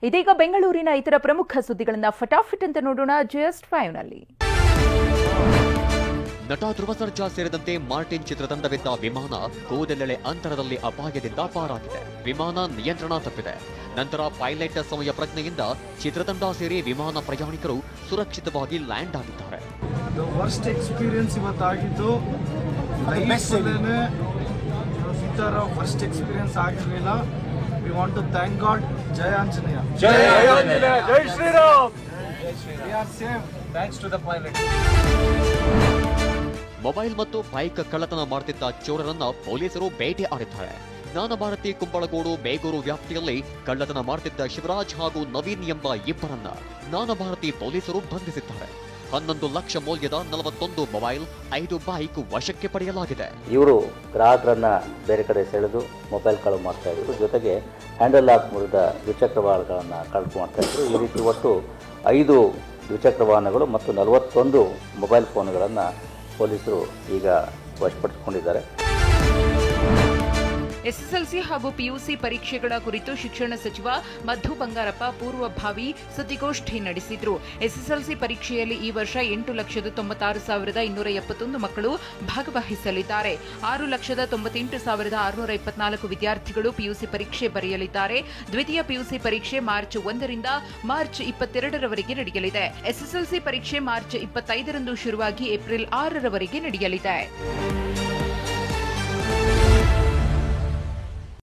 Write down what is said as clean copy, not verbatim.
ಇದೀಗ ಬೆಂಗಳೂರಿನ ಇತರ ಪ್ರಮುಖ ಸುದ್ದಿಗಳನ್ನು ಫಟಾಫಟ್ ಅಂತ ನೋಡೋಣ ಜಸ್ಟ್ 5 ನಲ್ಲಿ. ನಟ ಧ್ರುವ ಸರ್ಜಾ ಸೇರಿದಂತೆ ಮಾರ್ಟಿನ್ ಚಿತ್ರತಂಡವಿದ್ದ ವಿಮಾನ ಕೂದಲೆಳೆ ಅಂತರದಲ್ಲಿ ಅಪಾಯದಿಂದ ಪಾರಾಗಿದೆ. ವಿಮಾನ ನಿಯಂತ್ರಣ ತಪ್ಪಿದೆ. ನಂತರ ಪೈಲಟ್ ಸಮಯ ಪ್ರಜ್ಞೆಯಿಂದ ಚಿತ್ರತಂಡ ಸೇರಿ ವಿಮಾನ ಪ್ರಯಾಣಿಕರು ಸುರಕ್ಷಿತವಾಗಿ ಲ್ಯಾಂಡ್ ಆಗಿದ್ದಾರೆ. ವರ್ಸ್ಟ್ ಎಕ್ಸ್ಪೀರಿಯನ್ಸ್ ಇವತ್ತಾಗಿದ್ದು. ಈ ತರ ವರ್ಸ್ಟ್ ಎಕ್ಸ್ಪೀರಿಯನ್ಸ್ ಆಗಿರಲಿಲ್ಲ. We want to thank God. ಜಯ ಆಂಜನೇಯ. ಜಯ ಆಂಜನೇಯ. ಜೈ Shriram. We are safe thanks to the pilot. Mobile ಮತ್ತು ಬೈಕ್ ಕಳ್ಳತನ ಮಾಡುತ್ತಿದ್ದ ಚೋರರನ್ನ ಪೊಲೀಸರು ಬೇಟೆ ಆಡಿದ್ದಾರೆ. ಜ್ಞಾನಭಾರತಿ ಕುಂಬಳಗೋಡು ಬೇಗೂರು ವ್ಯಾಪ್ತಿಯಲ್ಲಿ ಕಳ್ಳತನ ಮಾಡುತ್ತಿದ್ದ ಶಿವರಾಜ್ ಹಾಗೂ ನವೀನ್ ಎಂಬ ಇಬ್ಬರನ್ನ ಜ್ಞಾನಭಾರತಿ ಪೊಲೀಸರು ಬಂಧಿಸಿದ್ದಾರೆ. 11 ಲಕ್ಷ ಮೌಲ್ಯದ 41 ಮೊಬೈಲ್, 5 ಬೈಕ್ ವಶಕ್ಕೆ ಪಡೆಯಲಾಗಿದೆ. ಇವರು ಗ್ರಾಹಕರನ್ನ ಬೇರೆ ಕಡೆ ಸೆಳೆದು ಮೊಬೈಲ್ ಕಳವು ಮಾಡ್ತಾ ಇದ್ರು. ಜೊತೆಗೆ ಹ್ಯಾಂಡಲ್ ಲಾಕ್ ಮುರಿದ ದ್ವಿಚಕ್ರ ವಾಹನಗಳನ್ನ ಕಳವು ಮಾಡ್ತಾ ಇದ್ರು. ಈ ರೀತಿ ಒಟ್ಟು 5 ದ್ವಿಚಕ್ರ ವಾಹನಗಳು ಮತ್ತು 41 ಮೊಬೈಲ್ ಫೋನ್ಗಳನ್ನು ಪೊಲೀಸರು ಈಗ ವಶಪಡಿಸಿಕೊಂಡಿದ್ದಾರೆ. ಎಸ್ಎಸ್ಎಲ್ಸಿ ಹಾಗೂ ಪಿಯುಸಿ ಪರೀಕ್ಷೆಗಳ ಕುರಿತು ಶಿಕ್ಷಣ ಸಚಿವ ಮಧು ಬಂಗಾರಪ್ಪ ಪೂರ್ವಭಾವಿ ಸುದ್ದಿಗೋಷ್ಠಿ ನಡೆಸಿದರು. ಎಸ್ಎಸ್ಎಲ್ಸಿ ಪರೀಕ್ಷೆಯಲ್ಲಿ ಈ ವರ್ಷ 8,96,271 ಮಕ್ಕಳು ಭಾಗವಹಿಸಲಿದ್ದಾರೆ. 6,98,624 ವಿದ್ಯಾರ್ಥಿಗಳು ಪಿಯುಸಿ ಪರೀಕ್ಷೆ ಬರೆಯಲಿದ್ದಾರೆ. ದ್ವಿತೀಯ ಪಿಯುಸಿ ಪರೀಕ್ಷೆ ಮಾರ್ಚ್ 1 ರಿಂದ ಮಾರ್ಚ್ 22ರವರೆಗೆ ನಡೆಯಲಿದೆ. ಎಸ್ಎಸ್ಎಲ್ಸಿ ಪರೀಕ್ಷೆ ಮಾರ್ಚ್ 25ರಂದು ಶುರುವಾಗಿ ಏಪ್ರಿಲ್ 6ರವರೆಗೆ ನಡೆಯಲಿದೆ.